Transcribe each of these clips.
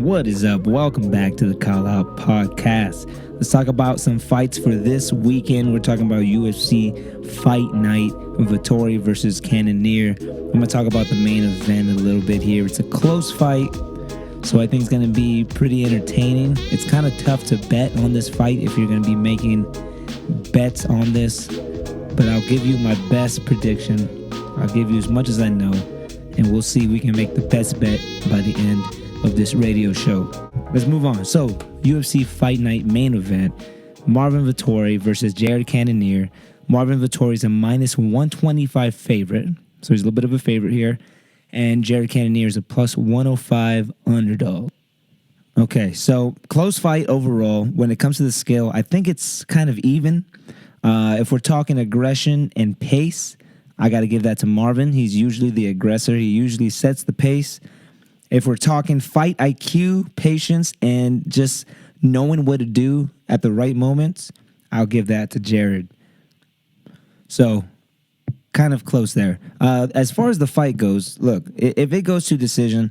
What is up? Welcome back to the Call Out Podcast. Let's talk about some fights for this weekend. We're talking about UFC Fight Night, Vettori versus Cannonier. I'm going to talk about the main event a little bit here. It's a close fight, so I think it's going to be pretty entertaining. It's kind of tough to bet on this fight if you're going to be making bets on this, but I'll give you my best prediction. I'll give you as much as I know, and we'll see if we can make the best bet by the end of this radio show. Let's move on. So, UFC Fight Night main event, Marvin Vettori versus Jared Cannonier. Marvin Vettori is a minus 125 favorite, so he's a little bit of a favorite here. And Jared Cannonier is a plus 105 underdog. Okay, so close fight overall. When it comes to the scale, I think it's kind of even. If we're talking aggression and pace, I got to give that to Marvin. He's usually the aggressor. He usually sets the pace. If we're talking fight IQ, patience, and just knowing what to do at the right moments, I'll give that to Jared. So, kind of close there. As far as the fight goes, look, if it goes to decision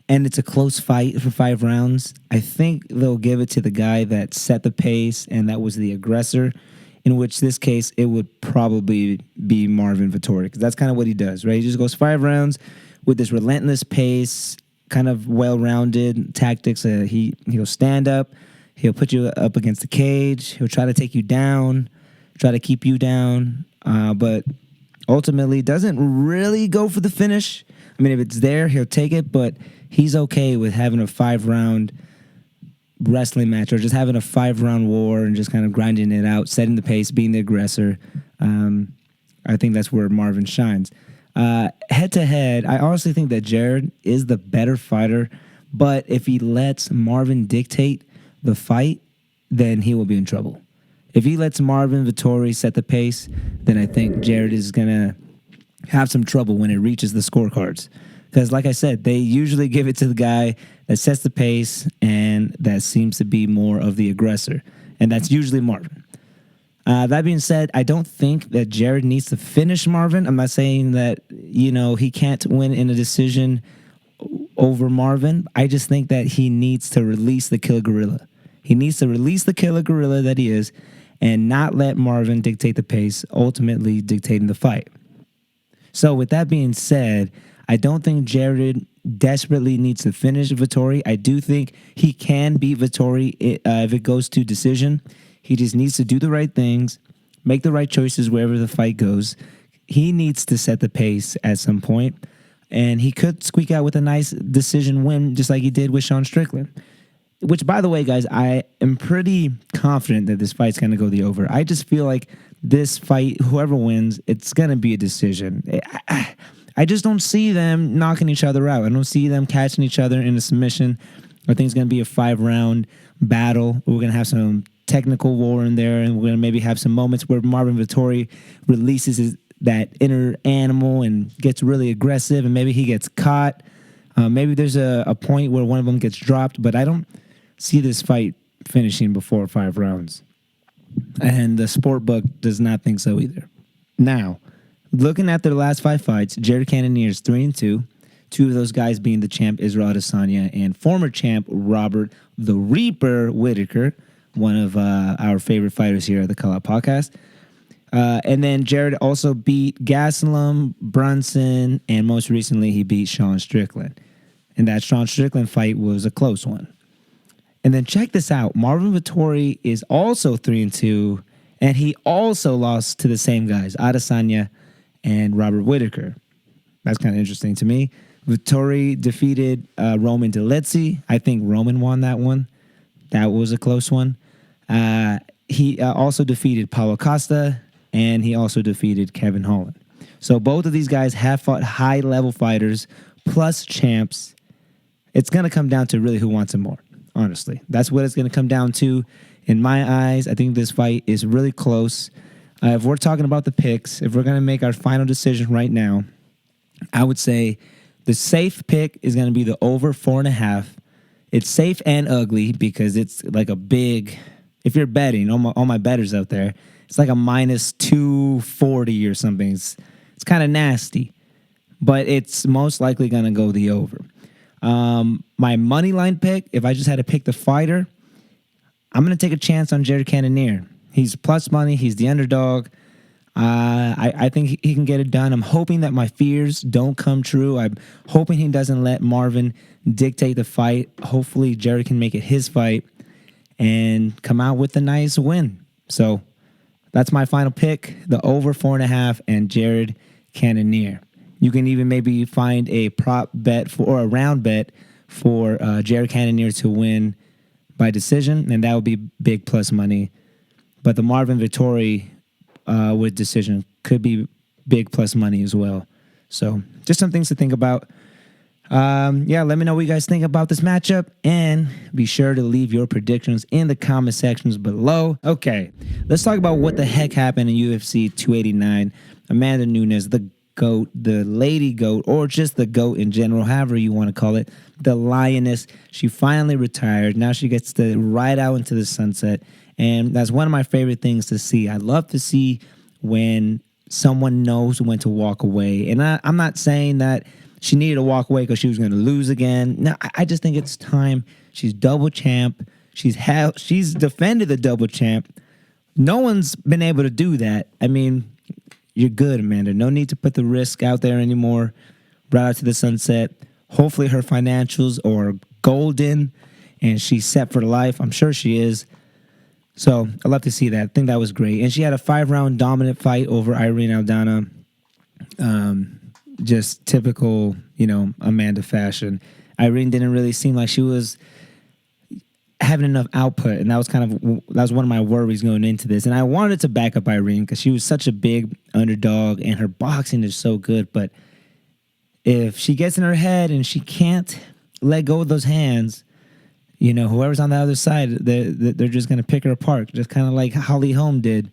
and it's a close fight for 5 rounds, I think they'll give it to the guy that set the pace and that was the aggressor, in which this case it would probably be Marvin Vettori, because that's kind of what he does, right? He just goes 5 rounds with this relentless pace, kind of well-rounded tactics. He'll stand up, he'll put you up against the cage, he'll try to take you down, try to keep you down, but ultimately doesn't really go for the finish. I mean, if it's there, he'll take it, but he's okay with having a 5-round wrestling match or just having a 5-round war and just kind of grinding it out, setting the pace, being the aggressor. I think that's where Marvin shines. Head-to-head, I honestly think that Jared is the better fighter, but if he lets Marvin dictate the fight, then he will be in trouble. If he lets Marvin Vettori set the pace, then I think Jared is going to have some trouble when it reaches the scorecards. Because like I said, they usually give it to the guy that sets the pace and that seems to be more of the aggressor, and that's usually Marvin. That being said, I don't think that Jared needs to finish Marvin. I'm not saying that, he can't win in a decision over Marvin. I just think that he needs to release the killer gorilla. He needs to release the killer gorilla that he is and not let Marvin dictate the pace, ultimately dictating the fight. So with that being said, I don't think Jared desperately needs to finish Vettori. I do think he can beat Vettori if it goes to decision. He just needs to do the right things, make the right choices wherever the fight goes. He needs to set the pace at some point, and he could squeak out with a nice decision win, just like he did with Sean Strickland. Which, by the way, guys, I am pretty confident that this fight's going to go the over. I just feel like this fight, whoever wins, it's going to be a decision. I just don't see them knocking each other out. I don't see them catching each other in a submission. I think it's going to be a 5-round battle. We're going to have some technical war in there, and we're going to maybe have some moments where Marvin Vettori releases that inner animal and gets really aggressive, and maybe he gets caught. Maybe there's a point where one of them gets dropped, but I don't see this fight finishing before 5 rounds. And the sportbook does not think so either. Now, looking at their last 5 fights, Jared Cannonier is 3-2. 2 of those guys being the champ Israel Adesanya and former champ Robert the Reaper Whittaker, one of our favorite fighters here at the Call Out Podcast. And then Jared also beat Gastelum, Brunson, and most recently he beat Sean Strickland. And that Sean Strickland fight was a close one. And then check this out. Marvin Vettori is also 3-2, and he also lost to the same guys, Adesanya and Robert Whittaker. That's kind of interesting to me. Vettori defeated Roman Dolidze. I think Roman won that one. That was a close one. He also defeated Paulo Costa, and he also defeated Kevin Holland. So both of these guys have fought high-level fighters plus champs. It's going to come down to really who wants it more, honestly. That's what it's going to come down to. In my eyes, I think this fight is really close. If we're talking about the picks, if we're going to make our final decision right now, I would say the safe pick is going to be the over 4.5. It's safe and ugly because it's like a big, if you're betting, all my bettors out there, it's like a minus 240 or something. It's kind of nasty, but it's most likely going to go the over. My money line pick, if I just had to pick the fighter, I'm going to take a chance on Jared Cannonier. He's plus money. He's the underdog. I think he can get it done. I'm hoping that my fears don't come true. I'm hoping he doesn't let Marvin dictate the fight. Hopefully, Jared can make it his fight and come out with a nice win. So that's my final pick, the over 4.5 and Jared Cannonier. You can even maybe find a prop bet or a round bet for Jared Cannonier to win by decision, and that would be big plus money. But the Marvin Vettori with decision could be big plus money as well. So just some things to think about. Let me know what you guys think about this matchup, and be sure to leave your predictions in the comment sections below. Okay, let's talk about what the heck happened in UFC 289. Amanda Nunes, the GOAT, the lady GOAT, or just the GOAT in general, however you want to call it, the lioness. She finally retired. Now she gets to ride out into the sunset, and that's one of my favorite things to see. I love to see when someone knows when to walk away, and I'm not saying that she needed to walk away because she was going to lose again. No, I just think it's time. She's double champ. She's defended the double champ. No one's been able to do that. I mean, you're good, Amanda. No need to put the risk out there anymore. Right out to the sunset. Hopefully her financials are golden and she's set for life. I'm sure she is. So I love to see that. I think that was great. And she had a 5-round dominant fight over Irene Aldana. Just typical, Amanda fashion. Irene didn't really seem like she was having enough output, and that was one of my worries going into this. And I wanted to back up Irene because she was such a big underdog, and her boxing is so good. But if she gets in her head and she can't let go of those hands, whoever's on the other side, they're just going to pick her apart, just kind of like Holly Holm did.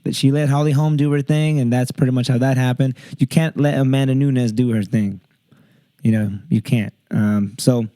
But she let Holly Holm do her thing, and that's pretty much how that happened. You can't let Amanda Nunes do her thing. You can't. So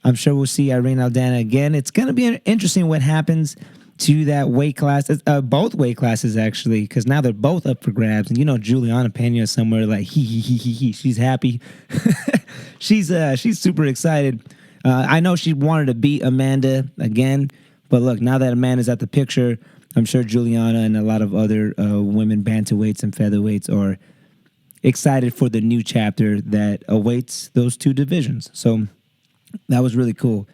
I'm sure we'll see Irene Aldana again. It's going to be interesting what happens to that weight class, both weight classes actually, because now they're both up for grabs. And Juliana Pena is somewhere like he. She's happy. She's super excited. I know she wanted to beat Amanda again, but look, now that Amanda's at the picture, I'm sure Juliana and a lot of other women bantamweights and featherweights are excited for the new chapter that awaits those two divisions. So that was really cool.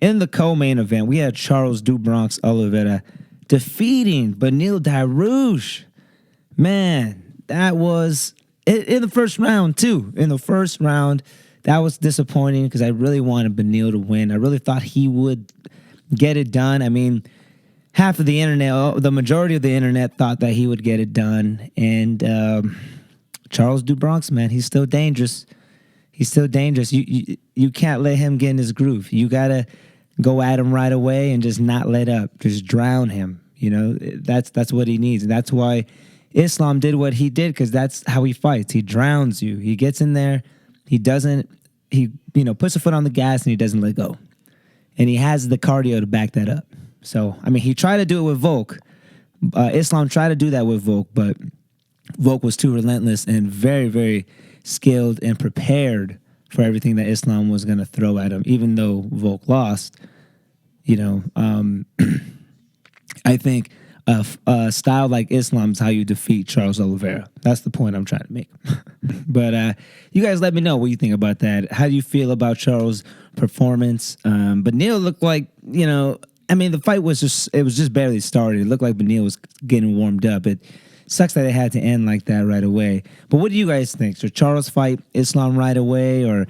In the co-main event, we had Charles "Do Bronx" Oliveira defeating Beneil Dariush. Man, that was in the first round, too. In the first round, that was disappointing because I really wanted Beneil to win. I really thought he would get it done. I mean, half of the internet, the majority of the internet thought that he would get it done. And Charles "Do Bronx", man, he's still dangerous. He's still dangerous. You can't let him get in his groove. You got to go at him right away and just not let up. Just drown him. That's what he needs. And that's why Islam did what he did, because that's how he fights. He drowns you. He gets in there. He puts a foot on the gas and he doesn't let go. And he has the cardio to back that up. So, I mean, he tried to do it with Volk. Islam tried to do that with Volk, but Volk was too relentless and very, very skilled and prepared for everything that Islam was going to throw at him, even though Volk lost. I think a style like Islam is how you defeat Charles Oliveira. That's the point I'm trying to make. But you guys let me know what you think about that. How do you feel about Charles' performance? Beneil looked like, the fight was just barely started. It looked like Beneil was getting warmed up. It sucks that it had to end like that right away. But what do you guys think? Should Charles fight Islam right away, or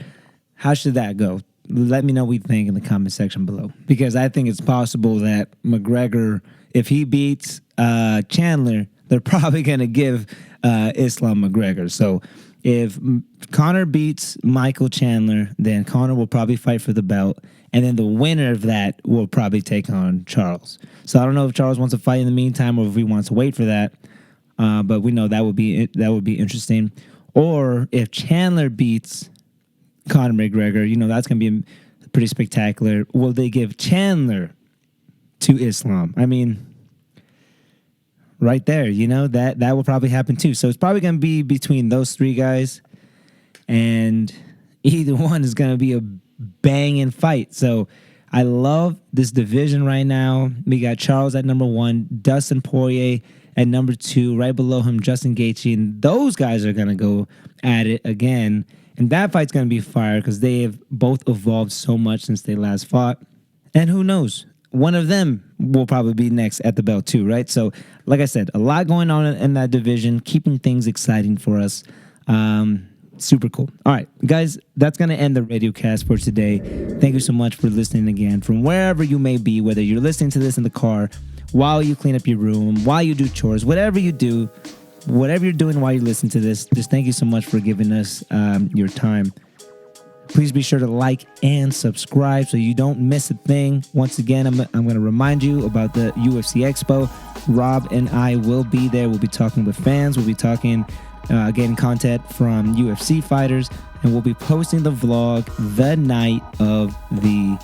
how should that go? Let me know what you think in the comment section below. Because I think it's possible that McGregor, if he beats Chandler, they're probably going to give Islam McGregor. So if Conor beats Michael Chandler, then Conor will probably fight for the belt. And then the winner of that will probably take on Charles. So I don't know if Charles wants to fight in the meantime or if he wants to wait for that. But we know that would be interesting. Or if Chandler beats Conor McGregor, that's going to be pretty spectacular. Will they give Chandler to Islam? I mean, right there, that will probably happen too. So it's probably going to be between those three guys, and either one is going to be a banging fight. So I love this division right now. We got Charles at number 1, Dustin Poirier at number 2, right below him, Justin Gaethje, and those guys are going to go at it again. And that fight's going to be fire because they have both evolved so much since they last fought. And who knows? One of them will probably be next at the belt too, right? So, like I said, a lot going on in that division, keeping things exciting for us. Super cool. All right, guys, that's going to end the Radiocast for today. Thank you so much for listening again from wherever you may be, whether you're listening to this in the car, while you clean up your room, while you do chores, whatever you do, whatever you're doing while you listen to this, just thank you so much for giving us your time. Please be sure to like and subscribe so you don't miss a thing. Once again, I'm going to remind you about the UFC Expo. Rob and I will be there. We'll be talking with fans. We'll be talking, getting content from UFC fighters, and we'll be posting the vlog the night of the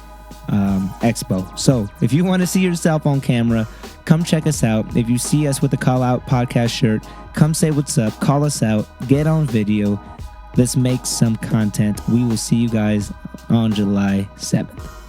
Expo. So if you want to see yourself on camera, come check us out. If you see us with the Call Out Podcast shirt, come say what's up, call us out, get on video. Let's make some content. We will see you guys on July 7th.